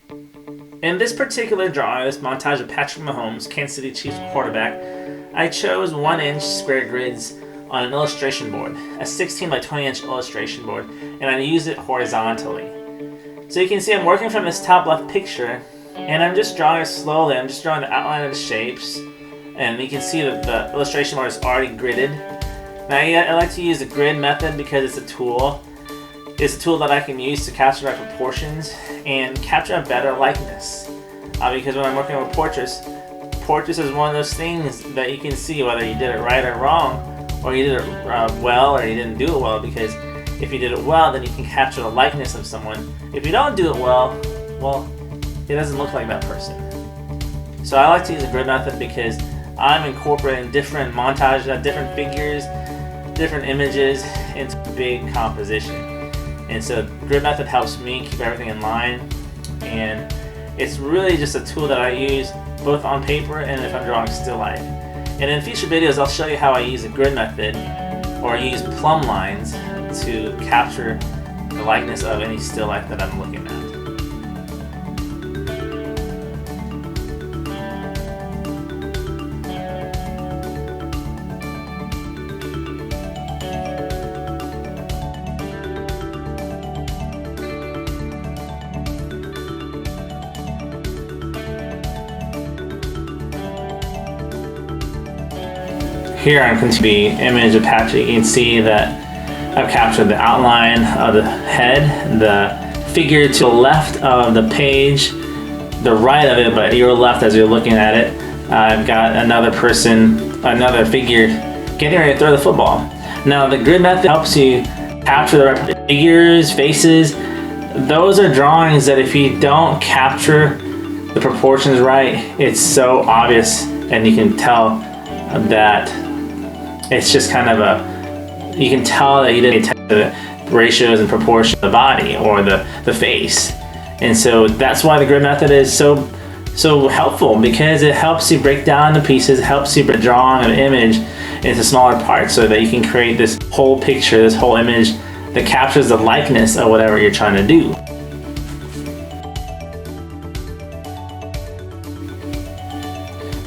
In this particular drawing, this montage of Patrick Mahomes, Kansas City Chiefs quarterback, I chose 1-inch square grids on an illustration board, a 16 by 20 inch illustration board, and I used it horizontally. So you can see I'm working from this top left picture, and I'm just drawing it slowly. I'm just drawing the outline of the shapes, and you can see that the illustration board is already gridded. Now I like to use the grid method because it's a tool. It's a tool that I can use to capture my proportions and capture a better likeness. Because when I'm working with portraits is one of those things that you can see whether you did it right or wrong, or you did it well or you didn't do it well, because if you did it well, then you can capture the likeness of someone. If you don't do it well, it doesn't look like that person. So I like to use the grid method because I'm incorporating different montages, different figures, different images into a big composition. And so grid method helps me keep everything in line, and it's really just a tool that I use both on paper and if I'm drawing still life. And in future videos, I'll show you how I use a grid method or use plumb lines to capture the likeness of any still life that I'm looking at. Here I'm going to the image of Patrick. You can see that I've captured the outline of the head, the figure to the left of the page, the right of it, but your left as you're looking at it. I've got another another figure getting ready to throw the football. Now the grid method helps you capture the right figures, faces. Those are drawings that if you don't capture the proportions right, it's so obvious and you can tell that it's just kind of you can tell that you didn't attend to the ratios and proportions of the body or the face. And so that's why the grid method is so helpful, because it helps you break down the pieces, it helps you draw an image into smaller parts so that you can create this whole picture, this whole image that captures the likeness of whatever you're trying to do.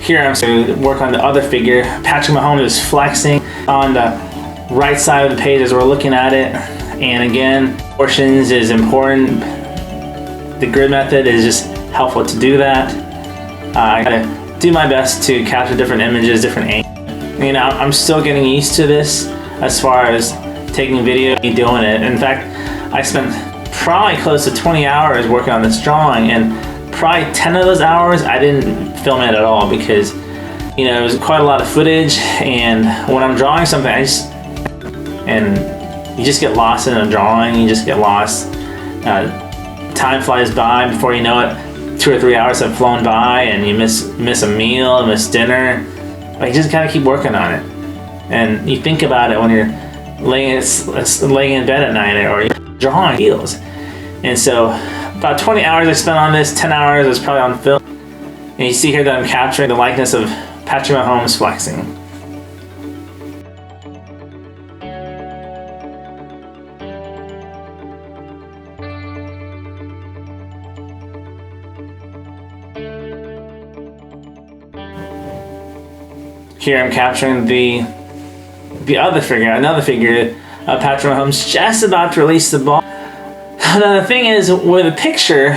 Here I'm going to work on the other figure. Patrick Mahomes is flexing on the right side of the page as we're looking at it. And again, proportions is important. The grid method is just helpful to do that. I gotta do my best to capture different images, different angles. You know, I'm still getting used to this as far as taking video and doing it. In fact, I spent probably close to 20 hours working on this drawing, and probably 10 of those hours I didn't film it at all because, you know, it was quite a lot of footage, and when I'm drawing something, you just get lost in a drawing, you just get lost. Time flies by, before you know it, 2 or 3 hours have flown by and you miss a meal, miss dinner. But you just gotta keep working on it. And you think about it when you're laying in bed at night or you're drawing feels. And so about 20 hours I spent on this, 10 hours was probably on film. And you see here that I'm capturing the likeness of Patrick Mahomes flexing. Here I'm capturing the other figure, another figure of Patrick Mahomes just about to release the ball. Now the thing is, with a picture,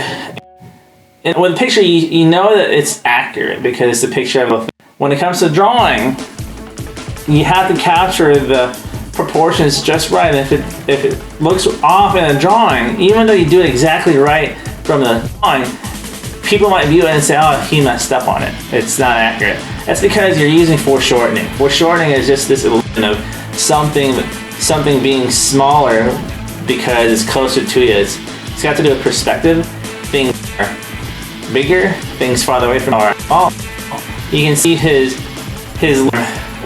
you know that it's accurate because it's a picture of a. When it comes to drawing, you have to capture the proportions just right. And if it looks off in a drawing, even though you do it exactly right from the drawing, people might view it and say, "Oh, he messed up on it. It's not accurate." That's because you're using foreshortening. Foreshortening is just this illusion of something being smaller because it's closer to you. It's got to do with perspective. Things are bigger, things farther away from our ball. You can see his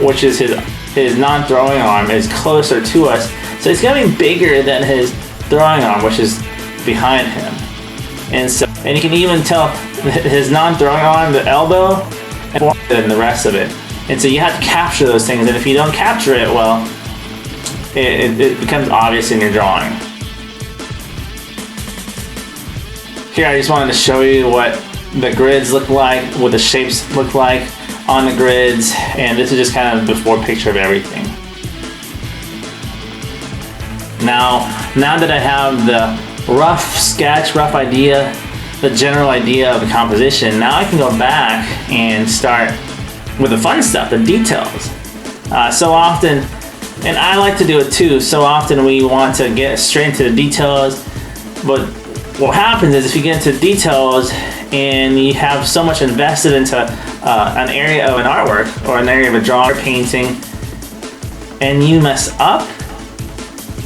which is his non-throwing arm, is closer to us. So it's gonna be bigger than his throwing arm, which is behind him. And you can even tell his non-throwing arm, the elbow, and the rest of it. And so you have to capture those things, and if you don't capture it well, it becomes obvious in your drawing. Here I just wanted to show you what the grids look like, what the shapes look like on the grids, and this is just kind of a before picture of everything. Now that I have the rough sketch, rough idea, the general idea of the composition, now I can go back and start with the fun stuff, the details. So often, and I like to do it too, so often we want to get straight into the details, but what happens is if you get into details and you have so much invested into an area of an artwork or an area of a drawing or painting, and you mess up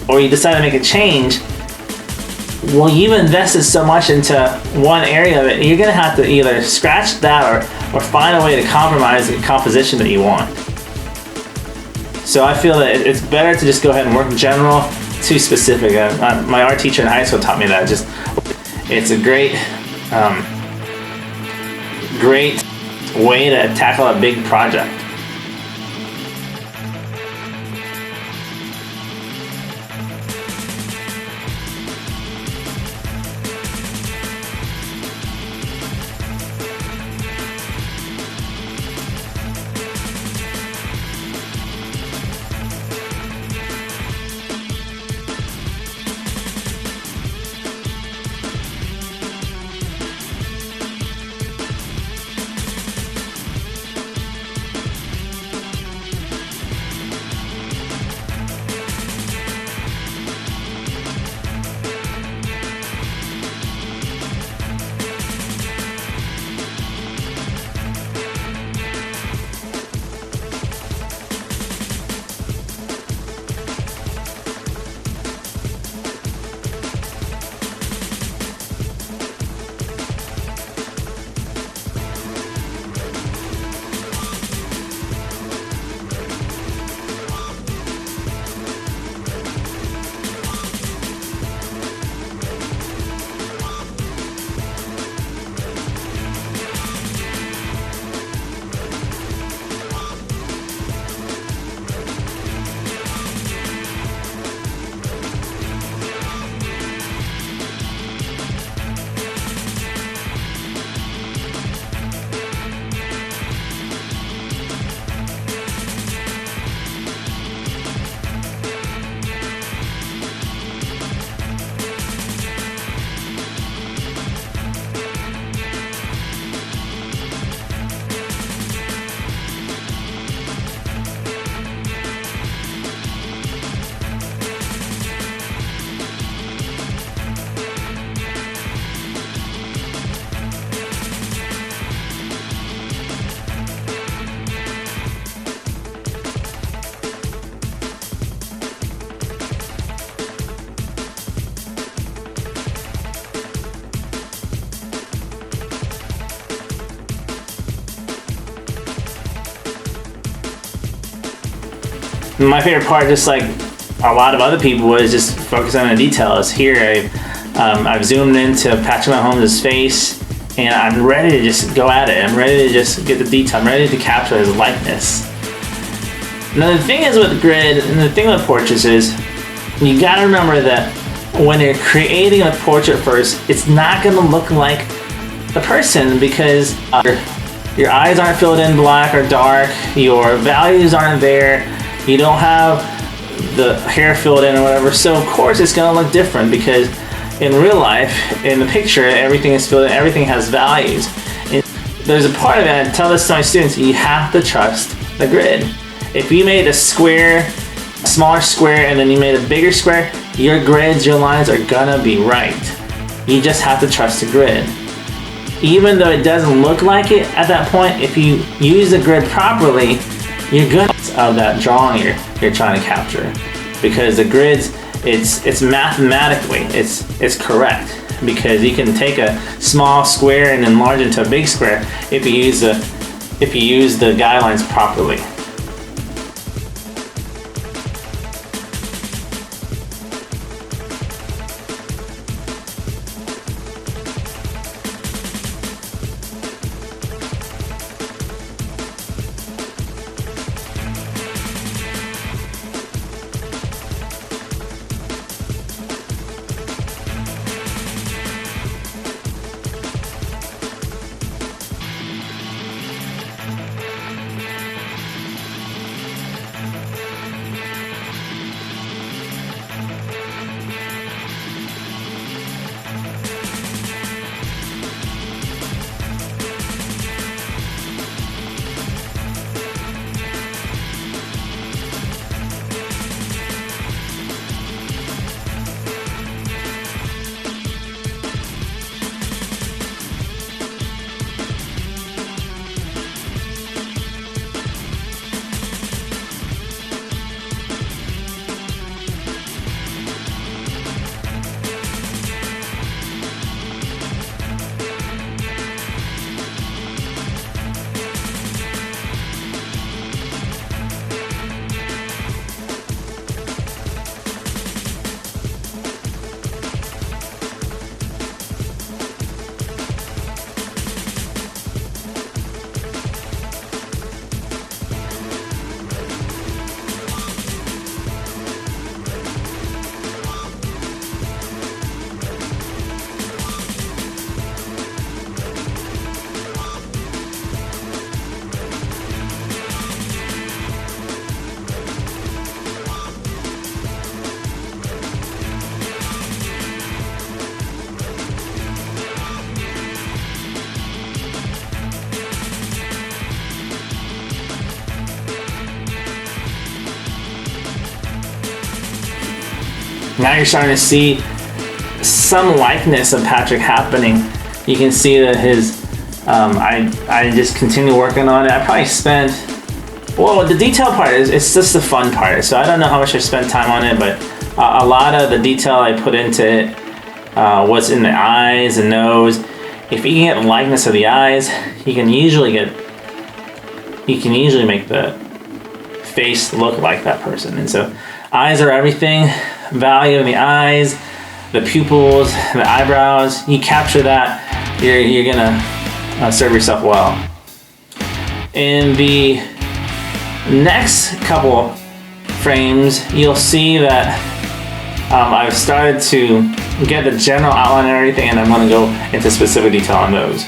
or you decide to make a change, well, you've invested so much into one area of it, you're going to have to either scratch that or find a way to compromise the composition that you want. So I feel that it's better to just go ahead and work general to specific. My art teacher in high school taught me that. It's a great way to tackle a big project. My favorite part, just like a lot of other people, was just focusing on the details. Here I've zoomed into Patrick Mahomes' face, and I'm ready to just go at it. I'm ready to just get the detail. I'm ready to capture his likeness. Now the thing is with the grid, and the thing with portraits is, you gotta remember that when you're creating a portrait first, it's not gonna look like the person, because your eyes aren't filled in black or dark, your values aren't there, you don't have the hair filled in or whatever, so of course it's gonna look different, because in real life, in the picture, everything is filled in, everything has values. And there's a part of it, I tell this to my students, you have to trust the grid. If you made a square, a smaller square, and then you made a bigger square, your grids, your lines are gonna be right. You just have to trust the grid. Even though it doesn't look like it at that point, if you use the grid properly, you're good of that drawing you're trying to capture, because the grids, it's mathematically it's correct, because you can take a small square and enlarge it into a big square if you use the guidelines properly. now you're starting to see some likeness of Patrick happening. You can see that his, I just continue working on it. I probably spent, well, the detail part it's just the fun part. So I don't know how much I spent time on it, but a lot of the detail I put into it, what's in the eyes and nose. If you can get likeness of the eyes, you can usually make the face look like that person. And so eyes are everything. Value in the eyes, the pupils, the eyebrows. You capture that, you're gonna serve yourself well. In the next couple frames, you'll see that I've started to get the general outline and everything, and I'm going to go into specific detail on those.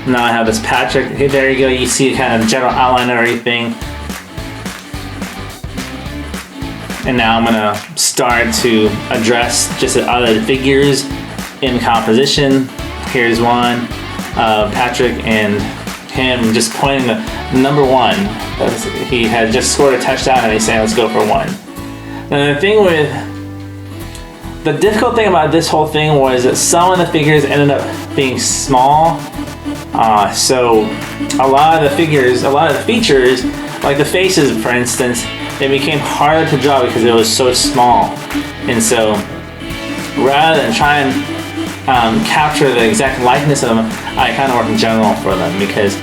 Now I have this Patrick. Hey, there you go. You see kind of general outline of everything. And now I'm gonna start to address just the other figures in composition. Here's one, Patrick and him just pointing the number one. He had just scored a touchdown and he's saying, let's go for one. Now the difficult thing about this whole thing was that some of the figures ended up being small. So a lot of the features, like the faces for instance, they became harder to draw because it was so small. And so rather than try and capture the exact likeness of them, I kind of work in general for them because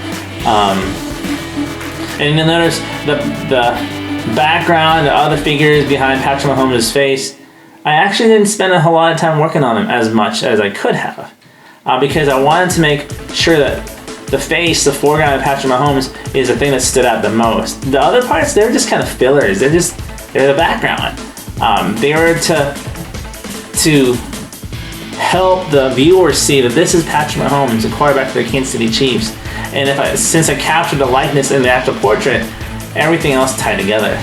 And you'll notice the background, the other figures behind Patrick Mahomes' face. I actually didn't spend a whole lot of time working on them as much as I could have, because I wanted to make sure that the face, the foreground of Patrick Mahomes, is the thing that stood out the most. The other parts, they're just kind of fillers. They're the background. They were to help the viewers see that this is Patrick Mahomes, the quarterback for the Kansas City Chiefs. And since I captured the likeness in the actual portrait, everything else tied together.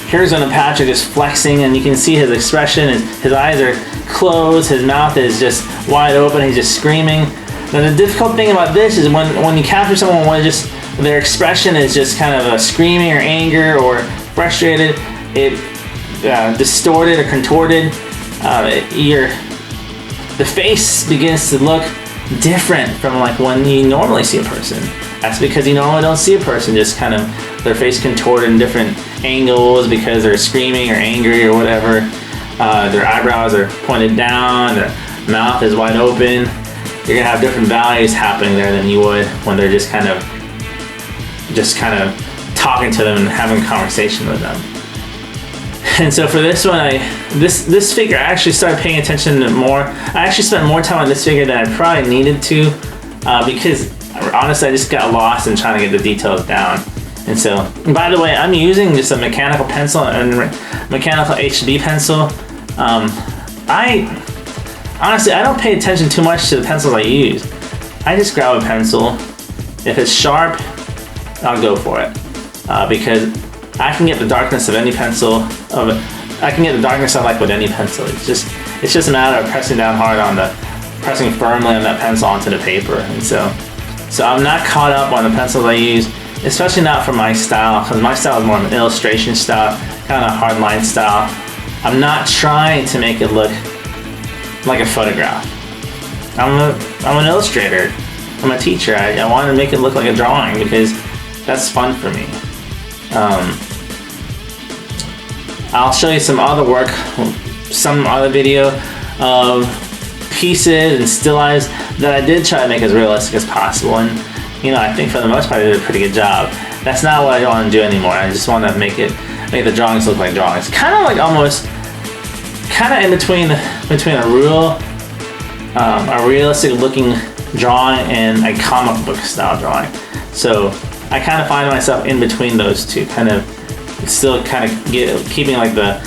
Here's when Patrick is flexing, and you can see his expression. His eyes are closed, his mouth is just wide open, he's just screaming. Now the difficult thing about this is when you capture someone when just their expression is just kind of a screaming or anger or frustrated, it distorted or contorted. The face begins to look different from like when you normally see a person. That's because you normally don't see a person just kind of their face contorted in different angles because they're screaming or angry or whatever. Their eyebrows are pointed down, their mouth is wide open. You're gonna have different values happening there than you would when they're just kind of talking to them and having a conversation with them. And so for this one, this figure I actually started paying attention to more. I actually spent more time on this figure than I probably needed to, because honestly I just got lost in trying to get the details down. And so, by the way, I'm using just a mechanical pencil and mechanical HB pencil. I don't pay attention too much to the pencils I use. I just grab a pencil. If it's sharp, I'll go for it, because I can get the darkness of any pencil. I can get the darkness I like with any pencil. It's just a matter of pressing firmly on that pencil onto the paper. And so I'm not caught up on the pencils I use, especially not for my style, because my style is more of an illustration style, kind of a hard line style. I'm not trying to make it look like a photograph. I'm an illustrator. I'm a teacher. I want to make it look like a drawing because that's fun for me. I'll show you some other work, some other video of pieces and stylized that I did try to make as realistic as possible, and you know, I think for the most part I did a pretty good job. That's not what I want to do anymore. I just want to make the drawings look like drawings. Kind of like almost, kind of in between a realistic looking drawing and a comic book style drawing. So I kind of find myself in between those two, kind of still kind of keeping like the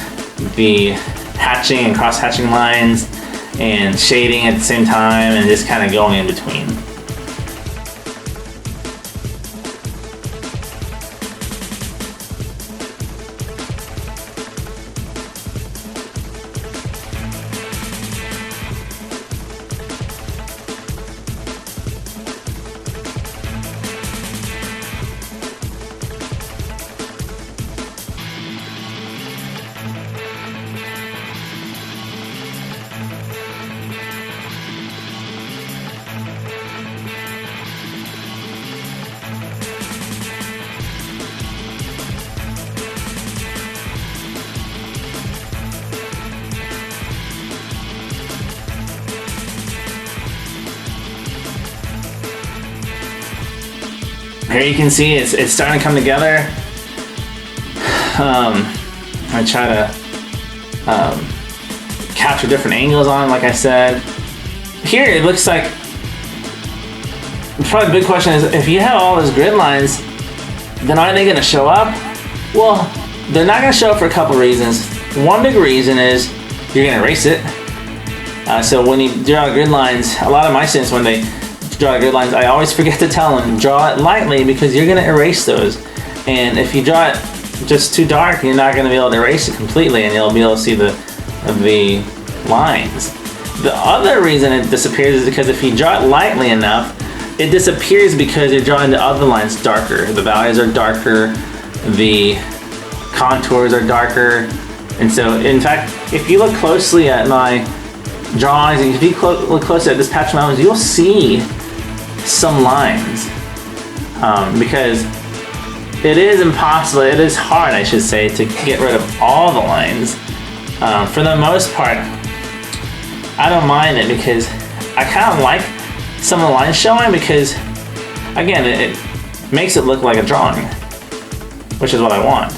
hatching and cross hatching lines and shading at the same time, and just kind of going in between. Here you can see it's starting to come together. I try to capture different angles on it, like I said. Here it looks like, probably the big question is, if you have all those grid lines, then are they going to show up? Well, they're not going to show up for a couple reasons. One big reason is you're going to erase it. So when you draw grid lines, a lot of my students, when they draw grid lines, I always forget to tell them, draw it lightly because you're going to erase those. And if you draw it just too dark, you're not going to be able to erase it completely, and you'll be able to see the lines. The other reason it disappears is because if you draw it lightly enough, it disappears because you're drawing the other lines darker. The values are darker, the contours are darker, and so in fact, if you look closely at my drawings, and if you look closely at this patch of mountains, you'll see some lines, because it is impossible, it is hard, I should say, to get rid of all the lines. For the most part, I don't mind it because I kind of like some of the lines showing, because again, it makes it look like a drawing, which is what I want.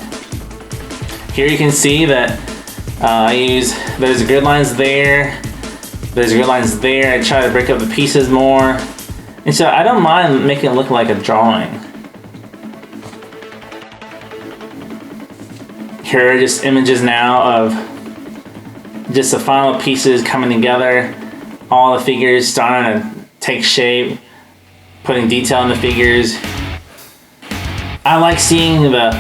Here you can see that there's grid lines there, there's grid lines there. I try to break up the pieces more. And so I don't mind making it look like a drawing. Here are just images now of just the final pieces coming together. All the figures starting to take shape, putting detail in the figures. I like seeing the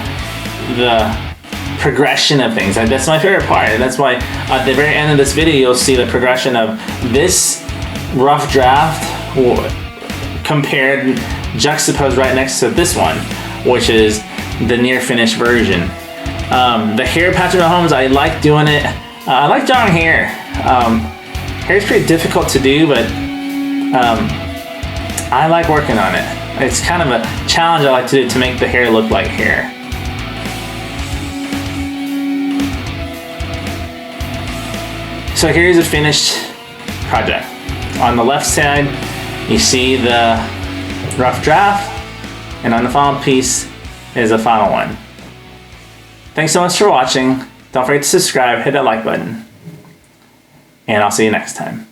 progression of things. That's my favorite part. That's why at the very end of this video, you'll see the progression of this rough draft compared, juxtaposed right next to this one, which is the near finished version. The hair patch of Mahomes, I like doing it. I like drawing hair. Hair is pretty difficult to do, but I like working on it. It's kind of a challenge I like to do to make the hair look like hair. So here's a finished project. On the left side, you see the rough draft, and on the final piece is the final one. Thanks so much for watching. Don't forget to subscribe, hit that like button, and I'll see you next time.